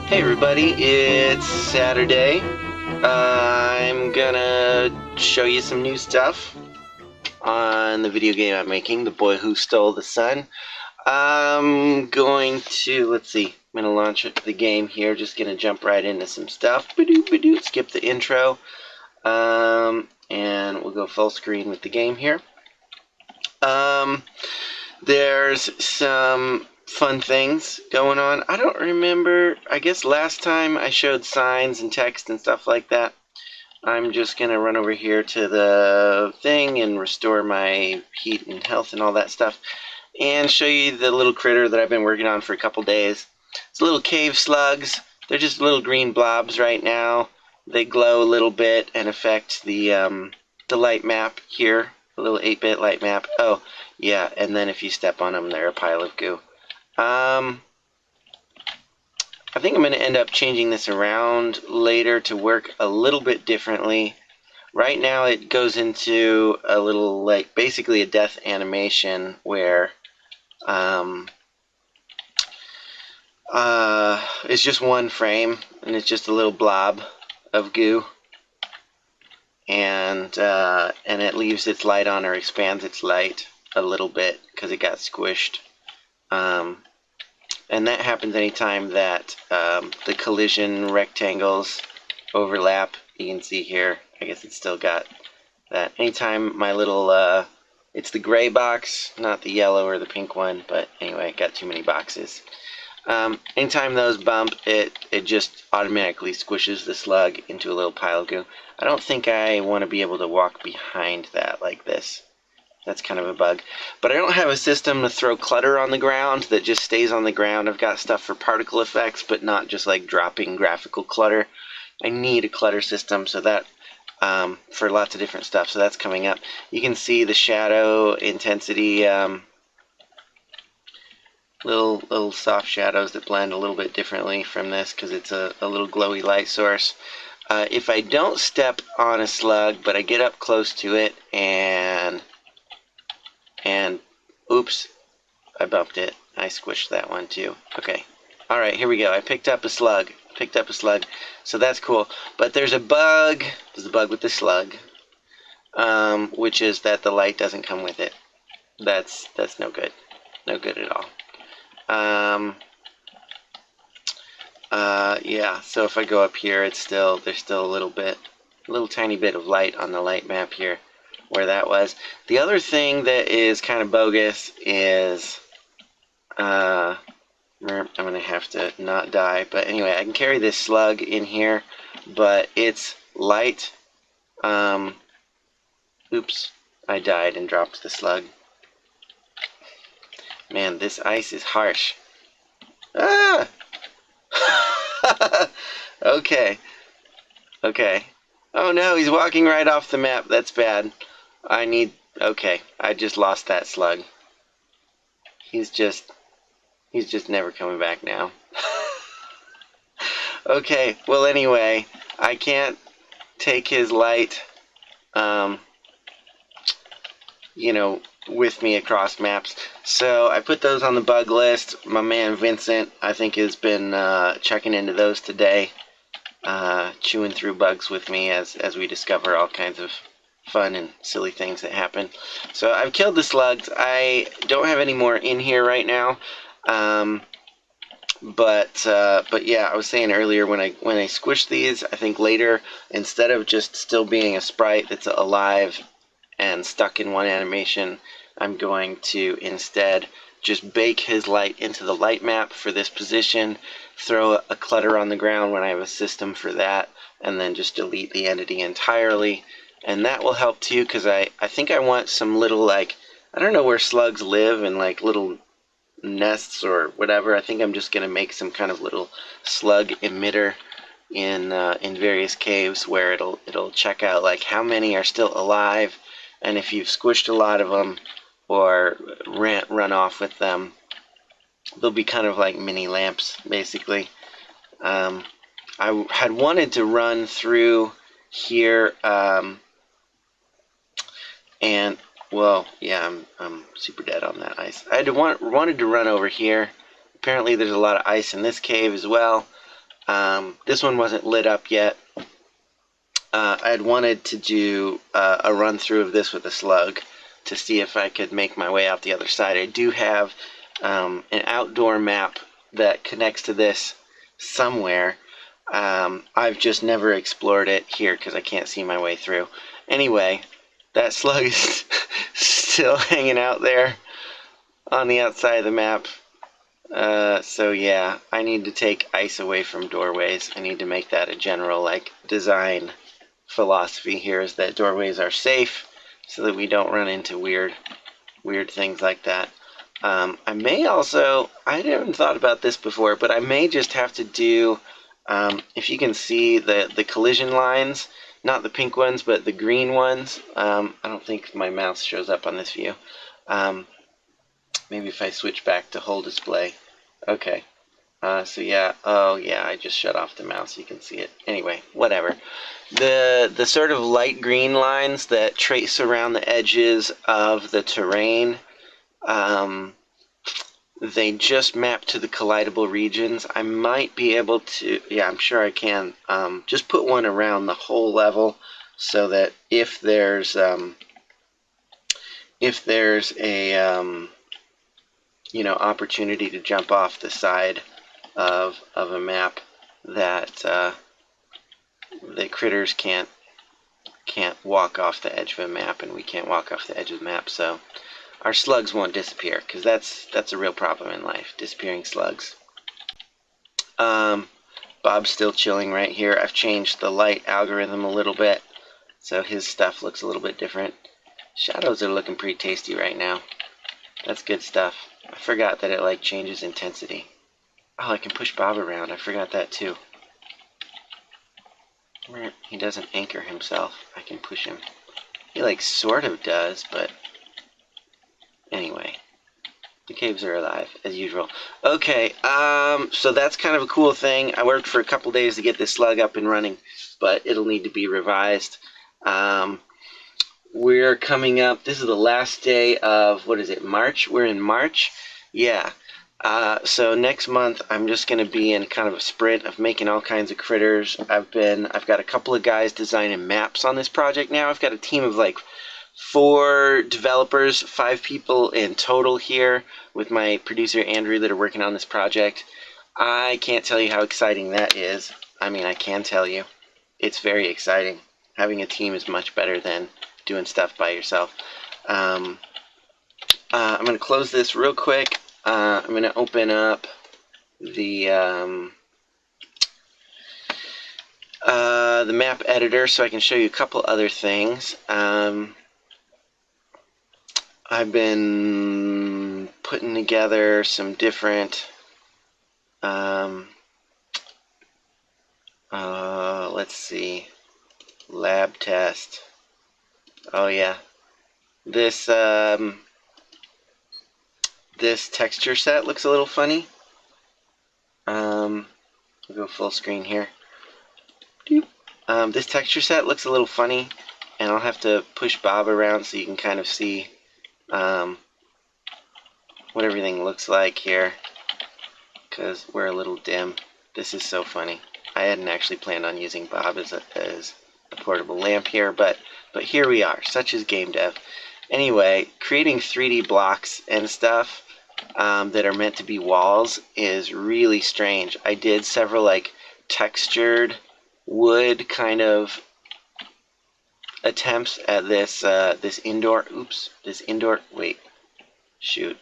Hey everybody, it's Saturday. I'm gonna show you some new stuff on the video game I'm making, The Boy Who Stole the Sun. I'm going to, let's see, I'm gonna launch the game here, just gonna jump right into some stuff. Skip the intro, and we'll go full screen with the game here. There's some fun things going on. I don't remember, I guess last time I showed signs and text and stuff like that. I'm just going to run over here to the thing and restore my heat and health and all that stuff and show you the little critter that I've been working on for a couple days. It's little cave slugs. They're just little green blobs right now. They glow a little bit and affect the light map here, a little 8-bit light map. Oh, yeah, and then if you step on them, they're a pile of goo. I think I'm going to end up changing this around later to work a little bit differently. Right now it goes into a little, like, basically a death animation where it's just one frame and it's just a little blob of goo. And it leaves its light on or expands its light a little bit because it got squished. And that happens anytime that the collision rectangles overlap. You can see here, I guess it's still got that. Anytime my little, it's the gray box, not the yellow or the pink one, but anyway, got too many boxes. Anytime those bump, it just automatically squishes the slug into a little pile of goo. I don't think I want to be able to walk behind that like this. That's kind of a bug. But I don't have a system to throw clutter on the ground that just stays on the ground. I've got stuff for particle effects, but not just like dropping graphical clutter. I need a clutter system so that for lots of different stuff. So that's coming up. You can see the shadow intensity, little soft shadows that blend a little bit differently from this because it's a little glowy light source. If I don't step on a slug, but I get up close to it and oops, I bumped it. I squished that one too. Okay. All right, here we go. I picked up a slug. So that's cool. But there's a bug. There's a bug with the slug, which is that the light doesn't come with it. That's no good. No good at all. Yeah. So if I go up here, there's still a little tiny bit of light on the light map here, where that was. The other thing that is kind of bogus is I'm going to have to not die, but anyway, I can carry this slug in here, but it's light. Oops, I died and dropped the slug. Man, this ice is harsh. Ah! Okay. Oh no, he's walking right off the map. That's bad. Okay, I just lost that slug. He's just never coming back now. Okay, well anyway, I can't take his light, with me across maps. So I put those on the bug list. My man Vincent, I think, has been checking into those today, chewing through bugs with me as we discover all kinds of fun and silly things that happen. So I've killed the slugs. I don't have any more in here right now. But yeah, I was saying earlier when I squish these, I think later, instead of just still being a sprite that's alive and stuck in one animation, I'm going to instead just bake his light into the light map for this position, throw a clutter on the ground when I have a system for that, and then just delete the entity entirely. And that will help too, because I think I want some little, like, I don't know where slugs live, in like little nests or whatever. I think I'm just going to make some kind of little slug emitter in various caves where it'll check out like how many are still alive, and if you've squished a lot of them or run off with them, they'll be kind of like mini lamps basically. I had wanted to run through here and well, yeah, I'm super dead on that ice. I wanted to run over here. Apparently there's a lot of ice in this cave as well. This one wasn't lit up yet. I had wanted to do a run through of this with a slug to see if I could make my way out the other side. I do have an outdoor map that connects to this somewhere. I've just never explored it here because I can't see my way through. Anyway, that slug is still hanging out there on the outside of the map. So yeah, I need to take ice away from doorways. I need to make that a general like design philosophy here, is that doorways are safe so that we don't run into weird things like that. I may also, I haven't thought about this before, but I may just have to do, if you can see the collision lines, not the pink ones, but the green ones. I don't think my mouse shows up on this view. Maybe if I switch back to whole display. Okay. So yeah, oh yeah, I just shut off the mouse, you can see it. Anyway, whatever. The sort of light green lines that trace around the edges of the terrain, they just map to the collidable regions. I might be able to, yeah, I'm sure I can, just put one around the whole level so that if there's a you know, opportunity to jump off the side of a map, that the critters can't walk off the edge of a map, and we can't walk off the edge of the map, so our slugs won't disappear, because that's a real problem in life, disappearing slugs. Bob's still chilling right here. I've changed the light algorithm a little bit, so his stuff looks a little bit different. Shadows are looking pretty tasty right now. That's good stuff. I forgot that it like changes intensity. Oh, I can push Bob around. I forgot that too. He doesn't anchor himself. I can push him. He like sort of does, but anyway. The caves are alive, as usual. Okay, so that's kind of a cool thing. I worked for a couple days to get this slug up and running, but it'll need to be revised. We're coming up, this is the last day of, what is it, March? We're in March? Yeah. So next month I'm just going to be in kind of a sprint of making all kinds of critters. I've got a couple of guys designing maps on this project now. I've got a team of like 4 developers, 5 people in total here with my producer Andrew that are working on this project. I can't tell you how exciting that is. I mean, I can tell you. It's very exciting. Having a team is much better than doing stuff by yourself. I'm going to close this real quick. I'm going to open up the map editor so I can show you a couple other things. I've been putting together some different, let's see, lab test. Oh yeah, this this texture set looks a little funny. I'll go full screen here. This texture set looks a little funny, and I'll have to push Bob around so you can kind of see what everything looks like here, because we're a little dim. This is so funny. I hadn't actually planned on using Bob as a portable lamp here, but here we are. Such is game dev. Anyway, creating 3D blocks and stuff that are meant to be walls is really strange. I did several like textured wood kind of attempts at this this indoor, wait, shoot,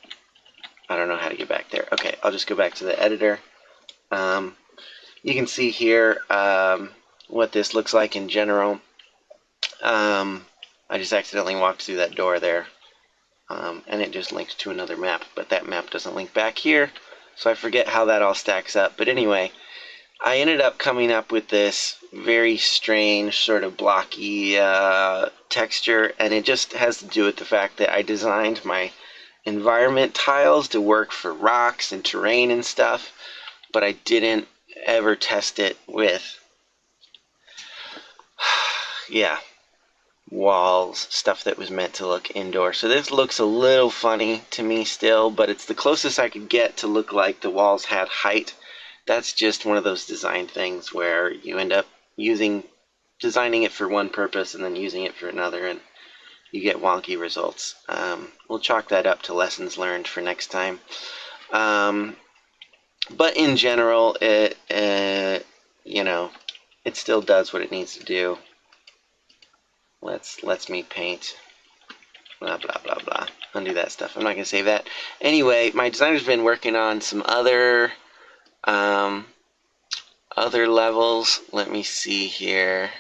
I don't know how to get back there. Okay, I'll just go back to the editor. You can see here what this looks like in general. I just accidentally walked through that door there, and it just linked to another map, but that map doesn't link back here, so I forget how that all stacks up. But anyway, I ended up coming up with this very strange sort of blocky texture, and it just has to do with the fact that I designed my environment tiles to work for rocks and terrain and stuff, but I didn't ever test it with yeah, walls, stuff that was meant to look indoor. So this looks a little funny to me still, but it's the closest I could get to look like the walls had height that's just one of those design things where you end up designing it for one purpose and then using it for another, and you get wonky results. We'll chalk that up to lessons learned for next time. But in general, it still does what it needs to do. Let's me paint. Blah blah blah blah. Undo that stuff. I'm not gonna save that. Anyway, my designer's been working on some other levels. Let me see here.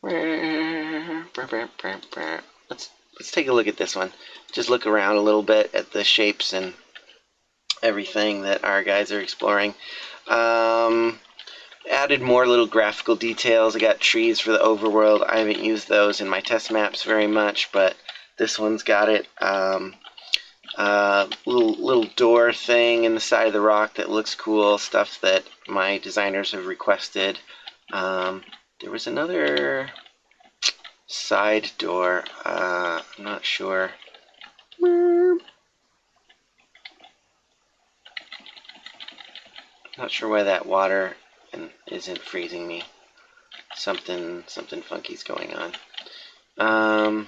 Let's take a look at this one. Just look around a little bit at the shapes and everything that our guys are exploring. Added more little graphical details. I got trees for the overworld. I haven't used those in my test maps very much, but this one's got it. Little door thing in the side of the rock that looks cool. Stuff that my designers have requested. There was another side door. I'm not sure. Not sure why that water isn't freezing me. Something funky's going on. Oh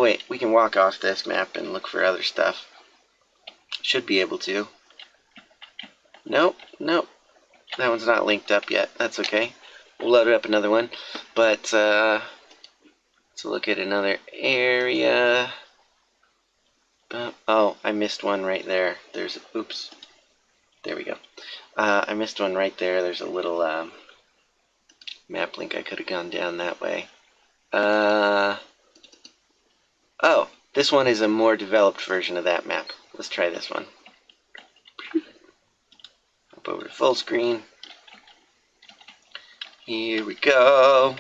wait, we can walk off this map and look for other stuff. Should be able to. Nope. That one's not linked up yet. That's okay. We'll load up another one. But let's look at another area. Oh, I missed one right there. Oops. There we go. I missed one right there. There's a little map link. I could have gone down that way. Oh, this one is a more developed version of that map. Let's try this one. Up over to full screen. Here we go.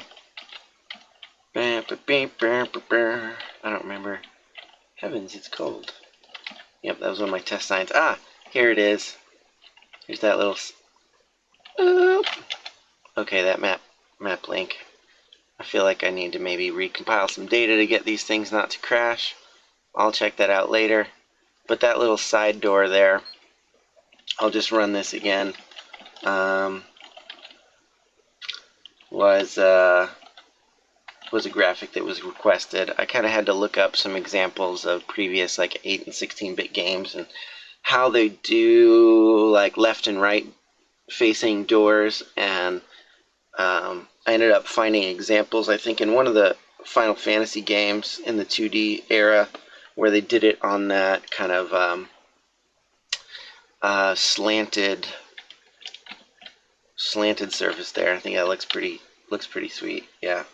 I don't remember. Heavens, it's cold. Yep, that was one of my test signs. Ah, here it is. Here's that little... Okay, that map link. I feel like I need to maybe recompile some data to get these things not to crash. I'll check that out later. But that little side door there, I'll just run this again. Was a graphic that was requested. I kind of had to look up some examples of previous like 8 and 16-bit games and how they do like left and right facing doors, and I ended up finding examples, I think, in one of the Final Fantasy games in the 2D era where they did it on that kind of slanted surface there. I think that looks pretty sweet. Yeah,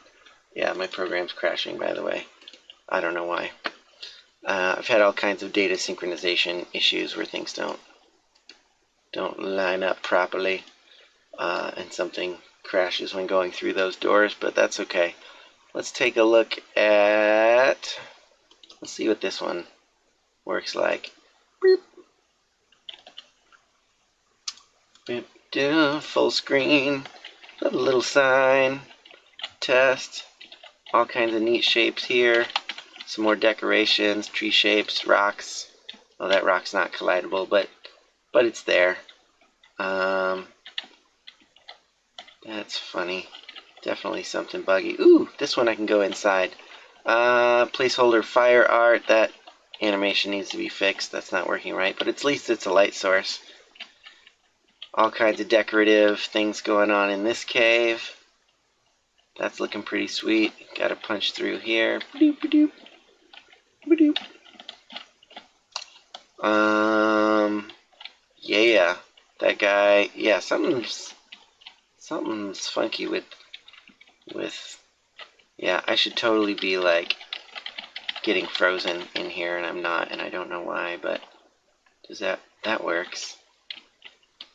my program's crashing, by the way. I don't know why. I've had all kinds of data synchronization issues where things don't line up properly, and something crashes when going through those doors, but that's okay. Let's take a look at... Let's see what this one works like. Beep. Full screen. A little sign. Test. All kinds of neat shapes here. Some more decorations, tree shapes, rocks. Well, that rock's not collidable, but it's there. That's funny. Definitely something buggy. Ooh, this one I can go inside. Placeholder fire art. That animation needs to be fixed. That's not working right, but at least it's a light source. All kinds of decorative things going on in this cave. That's looking pretty sweet. Got to punch through here. Yeah, that guy. Yeah, something's funky with. Yeah, I should totally be like getting frozen in here, and I'm not, and I don't know why, but does that works?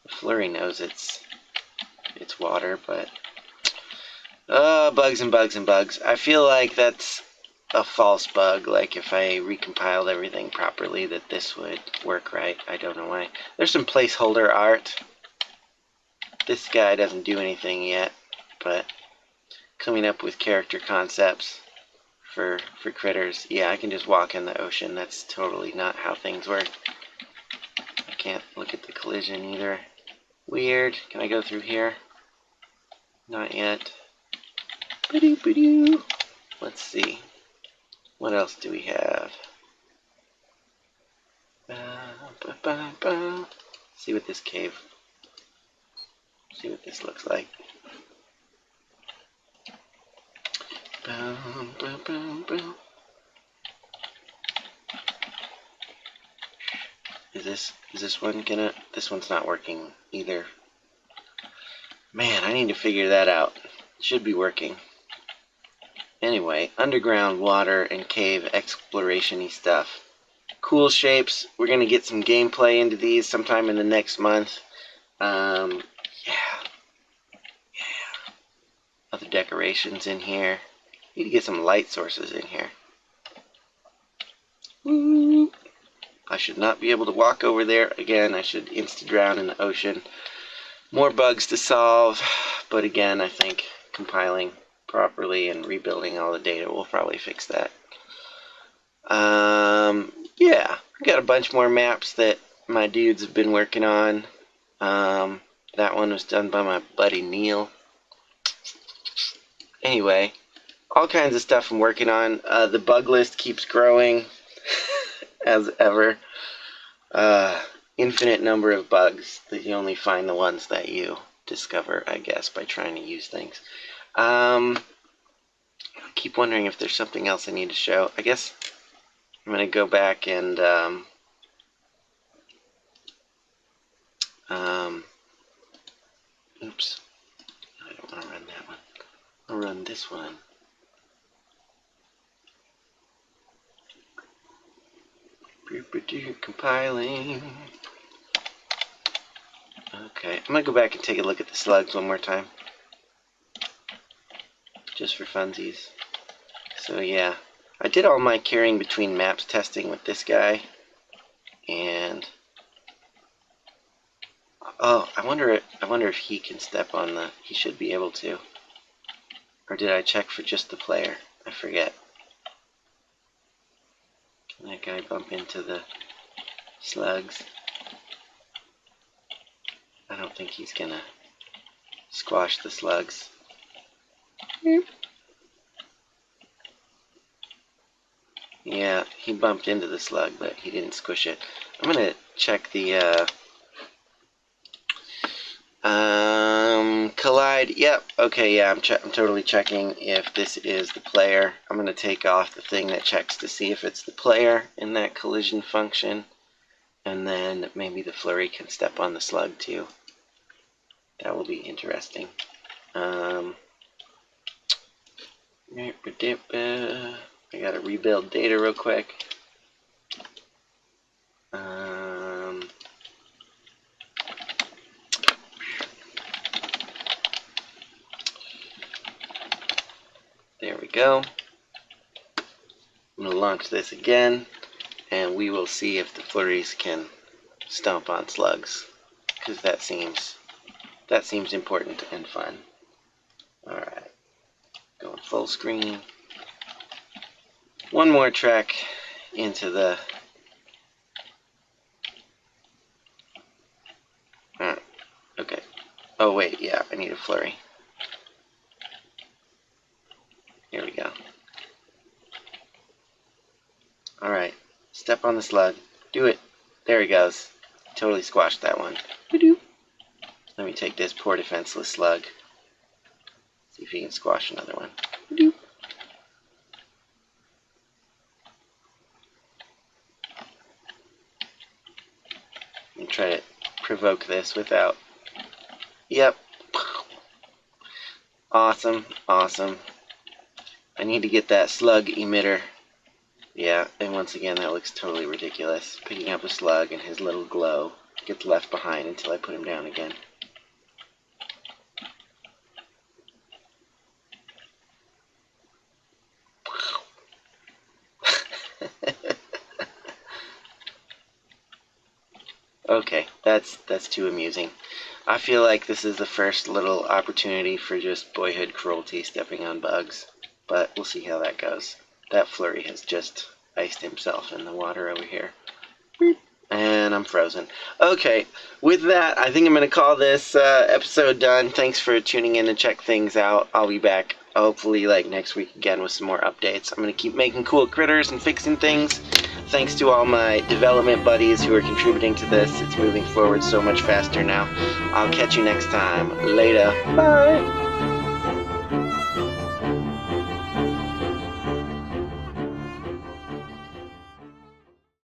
The flurry knows it's water, but bugs and bugs and bugs. I feel like that's a false bug. Like if I recompiled everything properly, that this would work right. I don't know why. There's some placeholder art. This guy doesn't do anything yet, but coming up with character concepts for critters. Yeah, I can just walk in the ocean. That's totally not how things work. can't look at the collision either. Weird. Can I go through here? Not yet. Ba-doo. Let's see. What else do we have? See what this cave. See what this looks like. Is this one gonna? This one's not working either. Man, I need to figure that out. It should be working. Anyway, underground water and cave exploration-y stuff. Cool shapes. We're gonna get some gameplay into these sometime in the next month. Yeah. Other decorations in here. Need to get some light sources in here. Woo. I should not be able to walk over there. Again, I should insta-drown in the ocean. More bugs to solve, but again, I think compiling properly and rebuilding all the data will probably fix that. Yeah, I got a bunch more maps that my dudes have been working on. That one was done by my buddy Neil. Anyway, all kinds of stuff I'm working on. The bug list keeps growing as ever. Infinite number of bugs that you only find the ones that you discover, I guess, by trying to use things. I keep wondering if there's something else I need to show. I guess I'm going to go back and oops, I don't want to run that one. I'll run this one. Compiling. Okay, I'm gonna go back and take a look at the slugs one more time, just for funsies. So yeah, I did all my carrying between maps testing with this guy, and oh, I wonder if he can step on the. He should be able to. Or did I check for just the player? I forget. Can that guy bump into the slugs? I don't think he's gonna squash the slugs. Yeah, he bumped into the slug, but he didn't squish it. I'm gonna check the collide. Yep. Okay. Yeah. I'm totally checking if this is the player. I'm gonna take off the thing that checks to see if it's the player in that collision function, and then maybe the flurry can step on the slug too. That will be interesting. I gotta rebuild data real quick. There we go. I'm gonna launch this again, and we will see if the flurries can stomp on slugs, because that seems important and fun. All right, going full screen. One more track into the. Okay. Oh wait, yeah, I need a flurry. Here we go. All right, step on the slug. Do it. There he goes. Totally squashed that one. Let me take this poor defenseless slug. See if he can squash another one. And try to provoke this without. Yep. Awesome, awesome. I need to get that slug emitter. Yeah, and once again, that looks totally ridiculous. Picking up a slug and his little glow gets left behind until I put him down again. Okay, that's too amusing. I feel like this is the first little opportunity for just boyhood cruelty stepping on bugs, but we'll see how that goes. That flurry has just iced himself in the water over here. And I'm I'm frozen. Okay, with that, I think I'm going to call this episode done. Thanks for tuning in to check things out. I'll be back hopefully like next week again with some more updates. I'm going to keep making cool critters and fixing things. Thanks to all my development buddies who are contributing to this. It's moving forward so much faster now. I'll catch you next time. Later. Bye.